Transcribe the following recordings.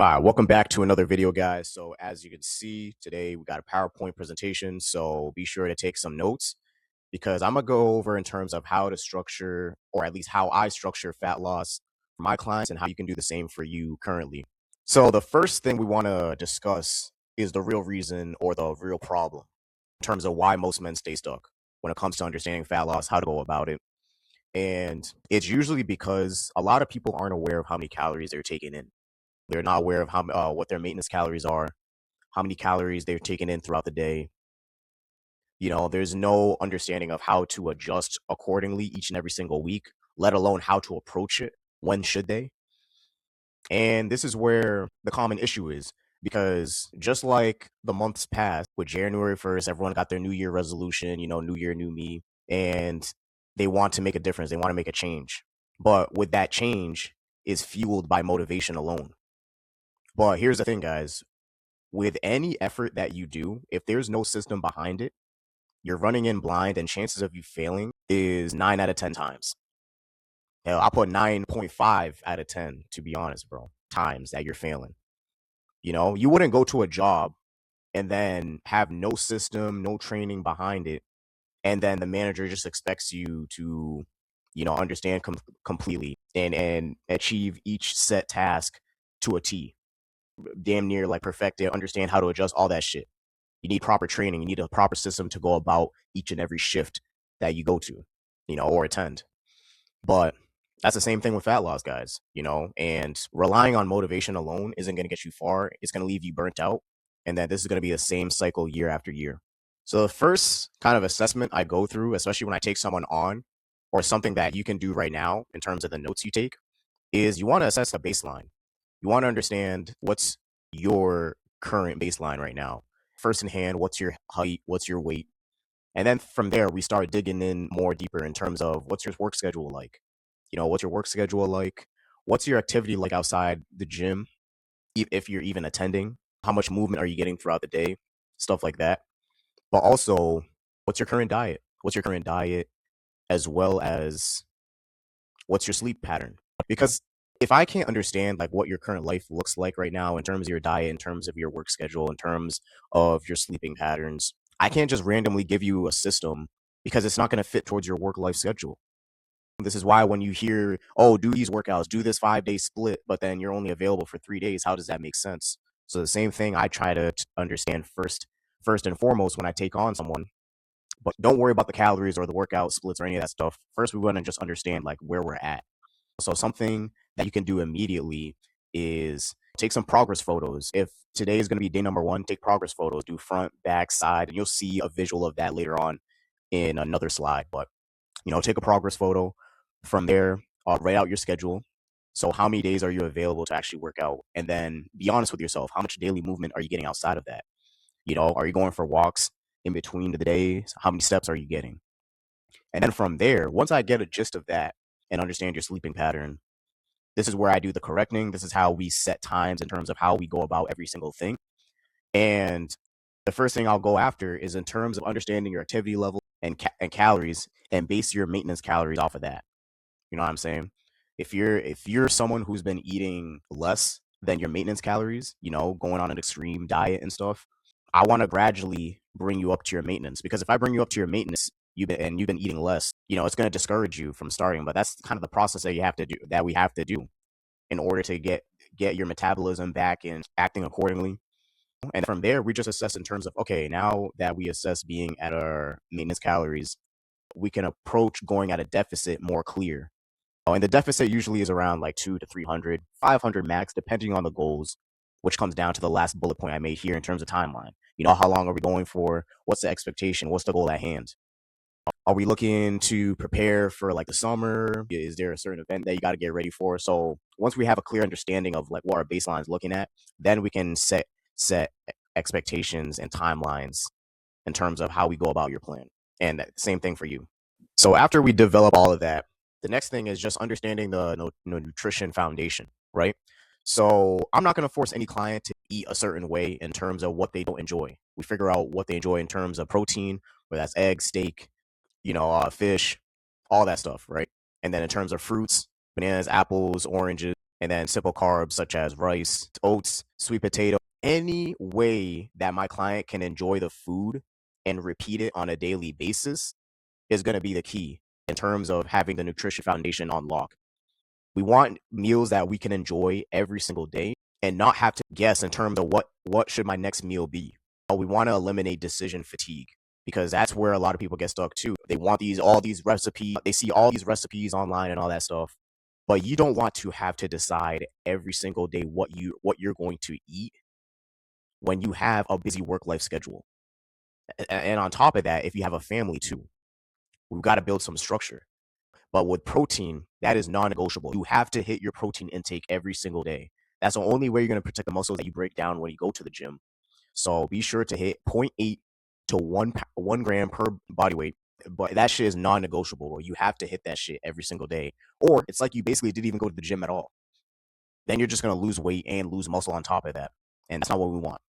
All right, welcome back to another video, guys. So as you can see, today we got a PowerPoint presentation, so be sure to take some notes because I'm gonna go over in terms of how to structure, or at least how I structure fat loss for my clients and how you can do the same for you currently. So the first thing we want to discuss is the real reason or the real problem in terms of why most men stay stuck when it comes to understanding fat loss, how to go about it. And it's usually because a lot of people aren't aware of how many calories they're taking in. They're not aware of what their maintenance calories are, how many calories they're taking in throughout the day. There's no understanding of how to adjust accordingly each and every single week, let alone how to approach it. When should they? And this is where the common issue is because just like the months passed with January 1st, everyone got their New Year resolution, new year, new me, and they want to make a difference. They want to make a change. But with that change is fueled by motivation alone. But here's the thing, guys. With any effort that you do, if there's no system behind it, you're running in blind and chances of you failing is 9 out of 10 times. Hell, I put 9.5 out of 10, to be honest, bro, times that you're failing. You wouldn't go to a job and then have no system, no training behind it, and then the manager just expects you to, understand completely and achieve each set task to a T, damn near like perfect it, understand how to adjust all that shit. You need proper training. You need a proper system to go about each and every shift that you go to, or attend. But that's the same thing with fat loss, guys, and relying on motivation alone isn't going to get you far. It's going to leave you burnt out. And then this is going to be the same cycle year after year. So the first kind of assessment I go through, especially when I take someone on, or something that you can do right now in terms of the notes you take, is you want to assess a baseline. You want to understand what's your current baseline right now. First in hand, what's your height, what's your weight? And then from there, we start digging in more deeper in terms of what's your work schedule like? What's your work schedule like? What's your activity like outside the gym, if you're even attending? How much movement are you getting throughout the day? Stuff like that. But also, what's your current diet? What's your current diet, as well as what's your sleep pattern? Because if I can't understand like what your current life looks like right now in terms of your diet, in terms of your work schedule, in terms of your sleeping patterns, I can't just randomly give you a system because it's not going to fit towards your work life schedule. This is why when you hear, oh, do these workouts, do this 5-day split, but then you're only available for 3 days, how does that make sense? So the same thing I try to understand first and foremost when I take on someone. But don't worry about the calories or the workout splits or any of that stuff. First, we want to just understand like where we're at. So something that you can do immediately is take some progress photos. If today is going to be day number 1, take progress photos, do front, back, side, and you'll see a visual of that later on in another slide. But, take a progress photo. From there, write out your schedule. So how many days are you available to actually work out? And then be honest with yourself. How much daily movement are you getting outside of that? Are you going for walks in between the days? How many steps are you getting? And then from there, once I get a gist of that and understand your sleeping pattern, this is where I do the correcting. This is how we set times in terms of how we go about every single thing. And the first thing I'll go after is in terms of understanding your activity level and calories, and base your maintenance calories off of that. You know what I'm saying? If you're someone who's been eating less than your maintenance calories, going on an extreme diet and stuff, I want to gradually bring you up to your maintenance, because if I bring you up to your maintenance, you've been eating less, it's going to discourage you from starting. But that's kind of the process that we have to do in order to get your metabolism back and acting accordingly. And from there, we just assess in terms of, okay, now that we assess being at our maintenance calories, we can approach going at a deficit more clear. Oh, and the deficit usually is around like 2 to 300, 500 max, depending on the goals, which comes down to the last bullet point I made here in terms of timeline. How long are we going for? What's the expectation? What's the goal at hand? Are we looking to prepare for like the summer? Is there a certain event that you got to get ready for? So once we have a clear understanding of like what our baseline is looking at, then we can set expectations and timelines in terms of how we go about your plan. And same thing for you. So after we develop all of that, the next thing is just understanding the nutrition foundation, right? So I'm not going to force any client to eat a certain way in terms of what they don't enjoy. We figure out what they enjoy in terms of protein, whether that's egg, steak, fish, all that stuff, right? And then in terms of fruits, bananas, apples, oranges, and then simple carbs such as rice, oats, sweet potato. Any way that my client can enjoy the food and repeat it on a daily basis is going to be the key in terms of having the nutrition foundation on lock. We want meals that we can enjoy every single day and not have to guess in terms of what should my next meal be. We want to eliminate decision fatigue because that's where a lot of people get stuck too. They want all these recipes, they see all these recipes online and all that stuff. But you don't want to have to decide every single day what you're going to eat when you have a busy work life schedule. And on top of that, if you have a family too, we've got to build some structure. But with protein, that is non-negotiable. You have to hit your protein intake every single day. That's the only way you're going to protect the muscles that you break down when you go to the gym. So be sure to hit 0.8 to 1 gram per body weight. But that shit is non-negotiable. You have to hit that shit every single day. Or it's like you basically didn't even go to the gym at all. Then you're just going to lose weight and lose muscle on top of that. And that's not what we want.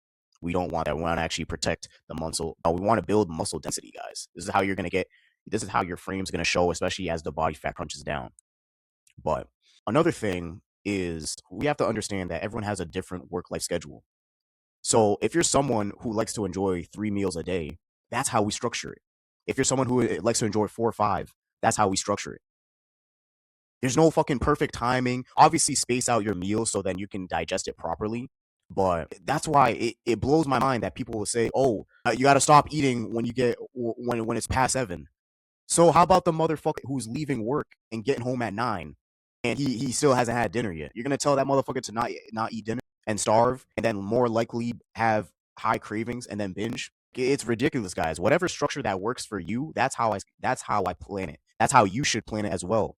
We don't want that. We want to actually protect the muscle. We want to build muscle density, guys. This is how you're going to get, this is how your frame's going to show, especially as the body fat crunches down. But another thing is we have to understand that everyone has a different work-life schedule. So if you're someone who likes to enjoy 3 meals a day, that's how we structure it. If you're someone who likes to enjoy 4 or 5, that's how we structure it. There's no fucking perfect timing. Obviously, space out your meals so then you can digest it properly. But that's why it blows my mind that people will say, "Oh, you got to stop eating when you get when it's past 7." So how about the motherfucker who's leaving work and getting home at 9, and he still hasn't had dinner yet? You're gonna tell that motherfucker to not eat dinner and starve, and then more likely have high cravings and then binge? It's ridiculous, guys. Whatever structure that works for you, that's how I plan it. That's how you should plan it as well.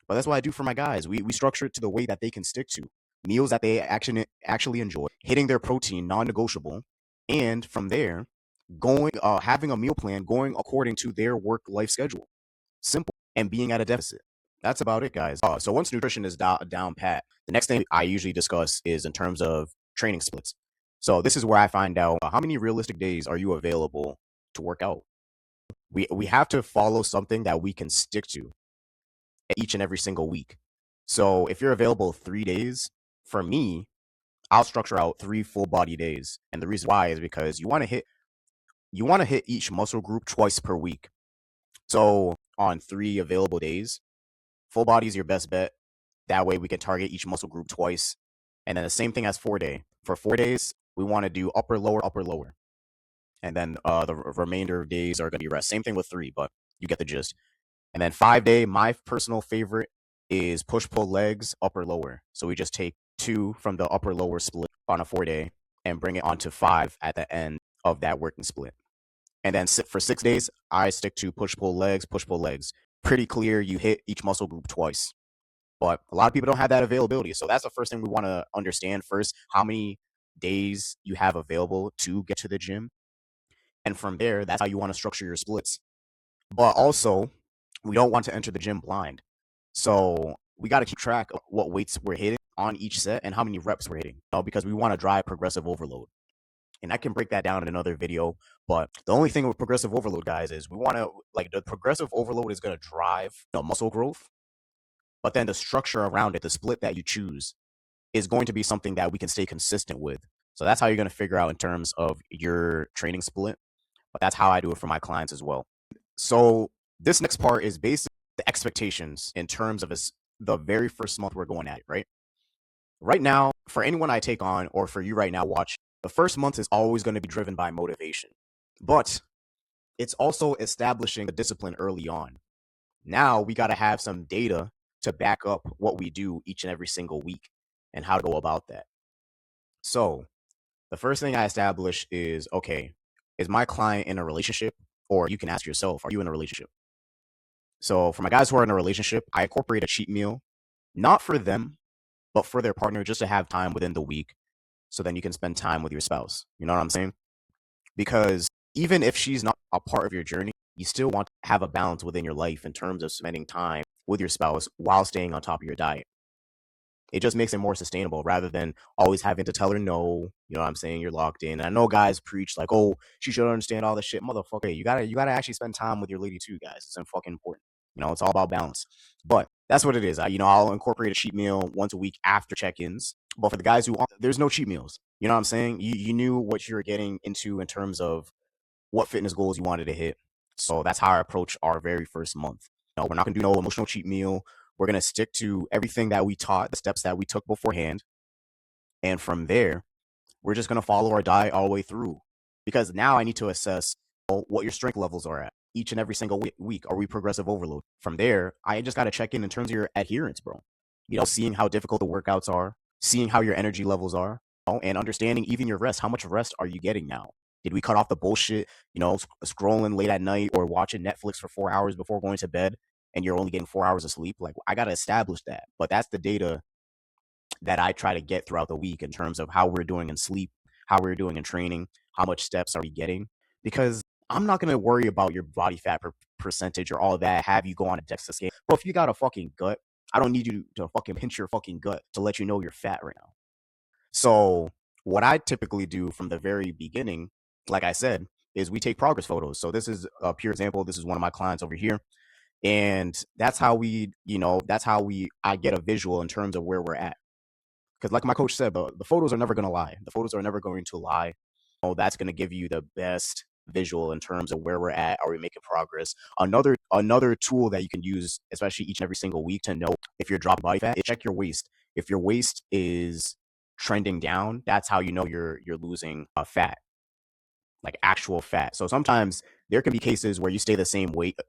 But that's what I do for my guys. We structure it to the way that they can stick to meals that they actually enjoy, hitting their protein, non-negotiable, and from there, going having a meal plan going according to their work life schedule. Simple, and being at a deficit. That's about it, guys. So once nutrition is down pat, the next thing I usually discuss is in terms of training splits. So this is where I find out how many realistic days are you available to work out. We have to follow something that we can stick to each and every single week. So if you're available 3 days, for me, I'll structure out 3 full body days. And the reason why is because you want to hit each muscle group twice per week. So on 3 available days, full body is your best bet. That way we can target each muscle group twice. And then the same thing as 4-day. For 4 days, we want to do upper, lower, upper, lower. And then the remainder of days are going to be rest. Same thing with 3, but you get the gist. And then 5-day, my personal favorite is push, pull, legs, upper, lower. So we just take 2 from the upper, lower split on a 4-day and bring it onto 5 at the end of that working split. And then for 6 days, I stick to push, pull, legs, push, pull, legs. Pretty clear, you hit each muscle group twice. But a lot of people don't have that availability. So that's the first thing we want to understand first, how many days you have available to get to the gym. And from there, that's how you want to structure your splits. But also, we don't want to enter the gym blind. So we got to keep track of what weights we're hitting on each set and how many reps we're hitting, because we want to drive progressive overload. And I can break that down in another video. But the only thing with progressive overload, guys, is we want to, like, the progressive overload is going to drive muscle growth. But then the structure around it, the split that you choose, is going to be something that we can stay consistent with. So that's how you're going to figure out in terms of your training split. But that's how I do it for my clients as well. So this next part is basically the expectations in terms of the very first month we're going at it, right? Right now, for anyone I take on, or for you right now watch, the first month is always going to be driven by motivation. But it's also establishing the discipline early on. Now we got to have some data to back up what we do each and every single week and how to go about that. So the first thing I establish is, okay, is my client in a relationship? Or you can ask yourself, are you in a relationship? So for my guys who are in a relationship, I incorporate a cheat meal, not for them, but for their partner, just to have time within the week. So then you can spend time with your spouse. You know what I'm saying? Because even if she's not a part of your journey, you still want to have a balance within your life in terms of spending time with your spouse while staying on top of your diet. It just makes it more sustainable rather than always having to tell her no. You know what I'm saying? You're locked in. And I know guys preach like, oh, she should understand all this shit. Motherfucker, you gotta actually spend time with your lady too, guys. It's fucking important. It's all about balance. But That's what it is. I'll incorporate a cheat meal once a week after check-ins. But for the guys who aren't, there's no cheat meals. You know what I'm saying? You knew what you were getting into in terms of what fitness goals you wanted to hit. So that's how I approach our very first month. We're not gonna do no emotional cheat meal. We're gonna stick to everything that we taught, the steps that we took beforehand, and from there, we're just gonna follow our diet all the way through. Because now I need to assess what your strength levels are at each and every single week. Are we progressive overload? From there, I just gotta check in terms of your adherence, bro. Seeing how difficult the workouts are, seeing how your energy levels are, and understanding even your rest. How much rest are you getting now? Did we cut off the bullshit, scrolling late at night or watching Netflix for 4 hours before going to bed and you're only getting 4 hours of sleep? Like, I got to establish that. But that's the data that I try to get throughout the week in terms of how we're doing in sleep, how we're doing in training, how much steps are we getting. Because I'm not going to worry about your body fat percentage or all that, have you go on a DEXA scale. Bro, if you got a fucking gut, I don't need you to fucking pinch your fucking gut to let you know you're fat right now. So what I typically do from the very beginning, like I said, is we take progress photos. So this is a pure example. This is one of my clients over here. And that's how I get a visual in terms of where we're at. Because like my coach said, the photos are never going to lie. The photos are never going to lie. That's going to give you the best visual in terms of where we're at. Are we making progress? Another tool that you can use, especially each and every single week, to know if you're dropping body fat, is check your waist. If your waist is trending down, that's how you know you're losing fat, like actual fat. So sometimes there can be cases where you stay the same weight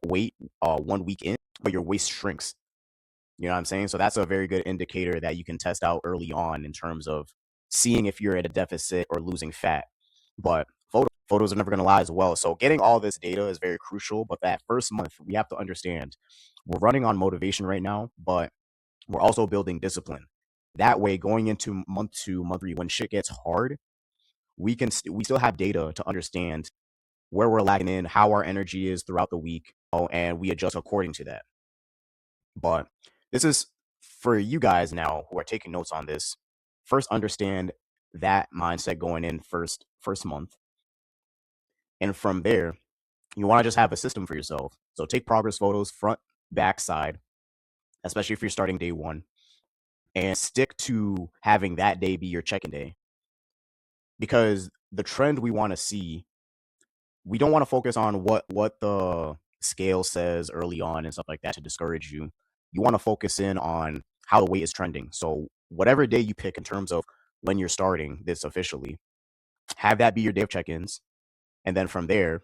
1 week in, but your waist shrinks. You know what I'm saying? So that's a very good indicator that you can test out early on in terms of seeing if you're at a deficit or losing fat. But photos are never going to lie as well. So getting all this data is very crucial. But that first month, we have to understand we're running on motivation right now, but we're also building discipline. That way, going into month 2, month 3, when shit gets hard, we still have data to understand where we're lagging in, how our energy is throughout the week, and we adjust according to that. But this is for you guys now who are taking notes on this. First, understand that mindset going in first month, and from there, you want to just have a system for yourself. So take progress photos, front, back, side, especially if you're starting day 1, and stick to having that day be your check-in day. Because the trend we want to see, we don't want to focus on what the scale says early on and stuff like that to discourage you. You want to focus in on how the weight is trending. So whatever day you pick in terms of when you're starting this officially, have that be your day of check-ins. And then from there,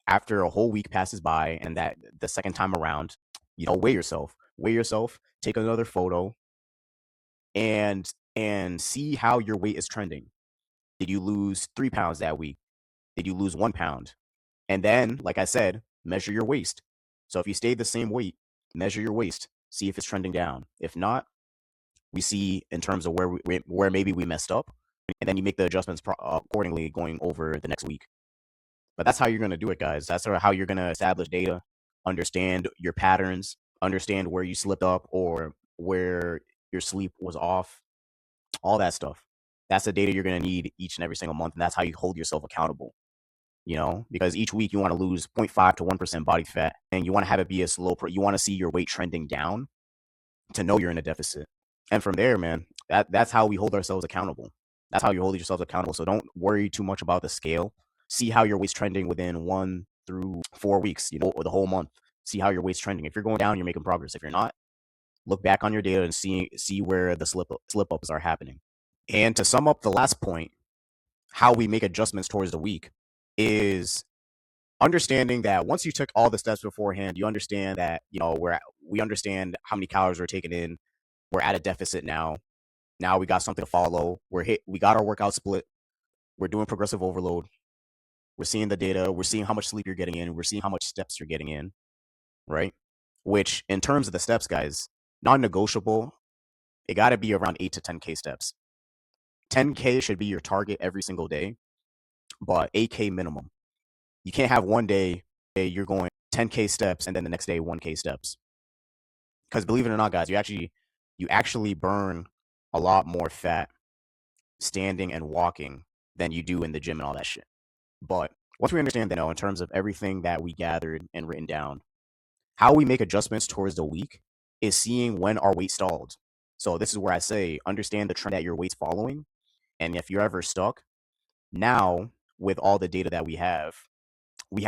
after a whole week passes by and that the second time around, weigh yourself, take another photo and see how your weight is trending. Did you lose 3 pounds that week? Did you lose 1 pound? And then, like I said, measure your waist. So if you stayed the same weight, measure your waist, see if it's trending down. If not, we see in terms of where maybe we messed up, and then you make the adjustments accordingly going over the next week. But that's how you're going to do it, guys. That's how you're going to establish data, understand your patterns, understand where you slipped up or where your sleep was off, all that stuff. That's the data you're going to need each and every single month, and that's how you hold yourself accountable. Because each week you want to lose 0.5 to 1% body fat, and you want to have it be a slow you want to see your weight trending down to know you're in a deficit. And from there, man, that's how we hold ourselves accountable. That's how you hold yourselves accountable. So don't worry too much about the scale. See how your weight's trending within 1 through 4 weeks, or the whole month. See how your weight's trending. If you're going down, you're making progress. If you're not, look back on your data and see where the slip ups are happening. And to sum up the last point, how we make adjustments towards the week is understanding that once you took all the steps beforehand, you understand that, we understand how many calories we're taking in. We're at a deficit now. Now we got something to follow. We got our workout split. We're doing progressive overload. We're seeing the data. We're seeing how much sleep you're getting in. We're seeing how much steps you're getting in, right? Which in terms of the steps, guys, non-negotiable, it got to be around 8 to 10K steps. 10K should be your target every single day, but 8K minimum. You can't have one day you're going 10K steps and then the next day 1K steps. Because believe it or not, guys, you actually burn a lot more fat standing and walking than you do in the gym and all that shit. But once we understand that, in terms of everything that we gathered and written down, how we make adjustments towards the week is seeing when our weight stalled. So this is where I say understand the trend that your weight's following. And if you're ever stuck, now with all the data that we have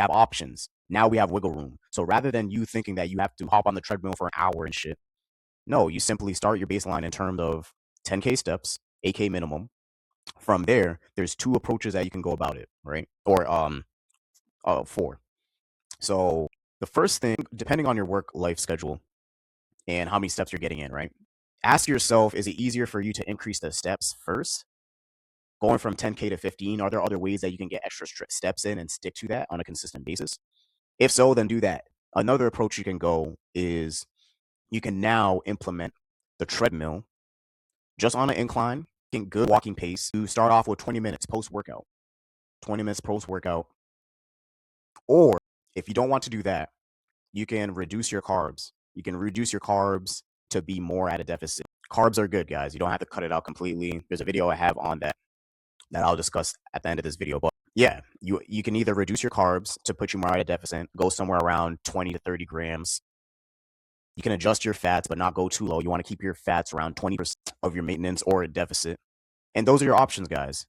options. Now we have wiggle room. So rather than you thinking that you have to hop on the treadmill for an hour and shit, no, you simply start your baseline in terms of 10K steps, 8K minimum. From there, there's two approaches that you can go about it, right? Or four. So the first thing, depending on your work life schedule and how many steps you're getting in, right? Ask yourself, is it easier for you to increase the steps first? Going from 10K to 15, are there other ways that you can get extra steps in and stick to that on a consistent basis? If so, then do that. Another approach you can go is you can now implement the treadmill just on an incline, getting good walking pace. You start off with 20 minutes post-workout. 20 minutes post-workout. Or if you don't want to do that, you can reduce your carbs. You can reduce your carbs to be more at a deficit. Carbs are good, guys. You don't have to cut it out completely. There's a video I have on that I'll discuss at the end of this video. But yeah, you can either reduce your carbs to put you more at a deficit, go somewhere around 20 to 30 grams. You can adjust your fats, but not go too low. You want to keep your fats around 20% of your maintenance or a deficit. And those are your options, guys.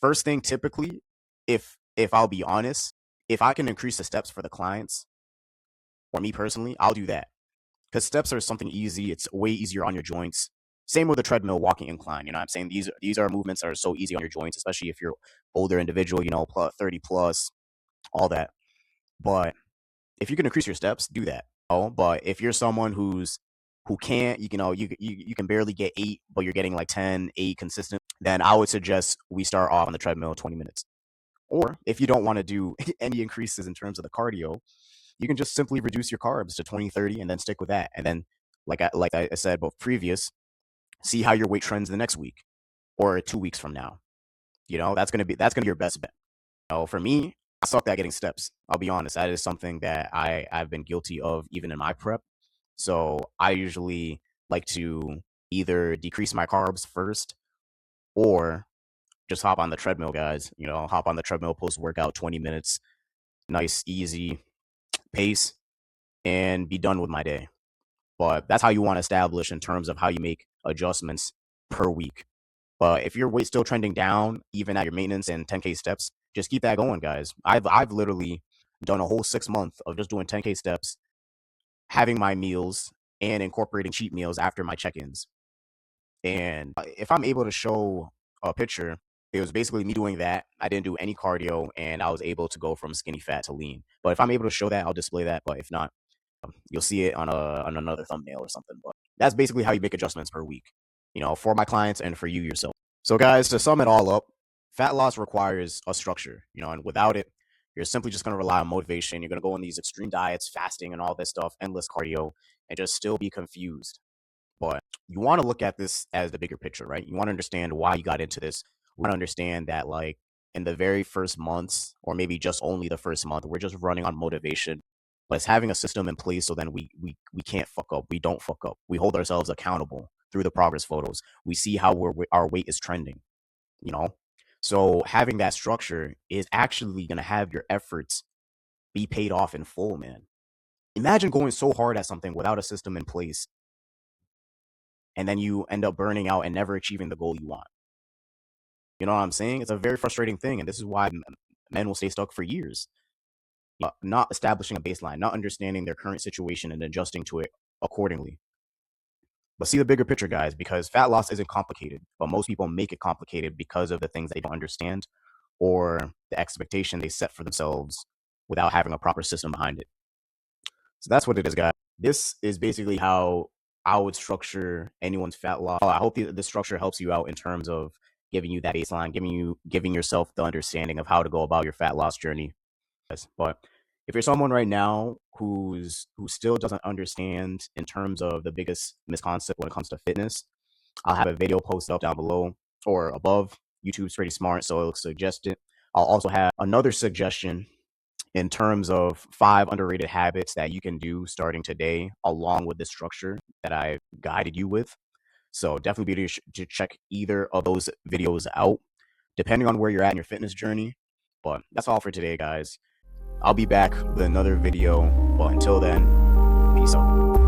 First thing, typically, if I'll be honest, if I can increase the steps for the clients, or me personally, I'll do that. Because steps are something easy. It's way easier on your joints. Same with the treadmill, walking incline. You know what I'm saying? These are movements that are so easy on your joints, especially if you're older individual, plus 30 plus, all that. But if you can increase your steps, do that. But if you're someone who can't, you can barely get 8, but you're getting like 10, 8 consistent, then I would suggest we start off on the treadmill 20 minutes. Or if you don't want to do any increases in terms of the cardio, you can just simply reduce your carbs to 20, 30 and then stick with that. And then, like I said both previous, see how your weight trends the next week or 2 weeks from now. That's gonna be your best bet. For me, I suck at getting steps. I'll be honest. That is something that I've been guilty of even in my prep. So I usually like to either decrease my carbs first or just hop on the treadmill, guys. Hop on the treadmill post-workout, 20 minutes, nice, easy pace, and be done with my day. But that's how you want to establish in terms of how you make adjustments per week. But if your weight's still trending down, even at your maintenance and 10K steps, just keep that going, guys. I've literally done a whole 6 months of just doing 10K steps, having my meals, and incorporating cheat meals after my check-ins. And if I'm able to show a picture, it was basically me doing that. I didn't do any cardio, and I was able to go from skinny fat to lean. But if I'm able to show that, I'll display that. But if not, you'll see it on another thumbnail or something. But that's basically how you make adjustments per week, for my clients and for you yourself. So guys, to sum it all up, fat loss requires a structure, and without it, you're simply just going to rely on motivation. You're going to go on these extreme diets, fasting and all this stuff, endless cardio, and just still be confused. But you want to look at this as the bigger picture, right? You want to understand why you got into this. You want to understand that, like, in the very first months, or maybe just only the first month, we're just running on motivation. But it's having a system in place so then we can't fuck up. We don't fuck up. We hold ourselves accountable through the progress photos. We see how our weight is trending, So having that structure is actually going to have your efforts be paid off in full, man. Imagine going so hard at something without a system in place, and then you end up burning out and never achieving the goal you want. You know what I'm saying? It's a very frustrating thing, and this is why men will stay stuck for years. Not establishing a baseline, not understanding their current situation and adjusting to it accordingly. But see the bigger picture, guys, because fat loss isn't complicated, but most people make it complicated because of the things they don't understand or the expectation they set for themselves without having a proper system behind it. So that's what it is, guys. This is basically how I would structure anyone's fat loss. I hope this structure helps you out in terms of giving you that baseline, giving yourself the understanding of how to go about your fat loss journey. But if you're someone right now who still doesn't understand in terms of the biggest misconcept when it comes to fitness, I'll have a video posted up down below or above. YouTube's pretty smart, so it'll suggest it. I'll also have another suggestion in terms of 5 underrated habits that you can do starting today, along with the structure that I guided you with. So definitely be sure to check either of those videos out, depending on where you're at in your fitness journey. But that's all for today, guys. I'll be back with another video, but until then, peace out.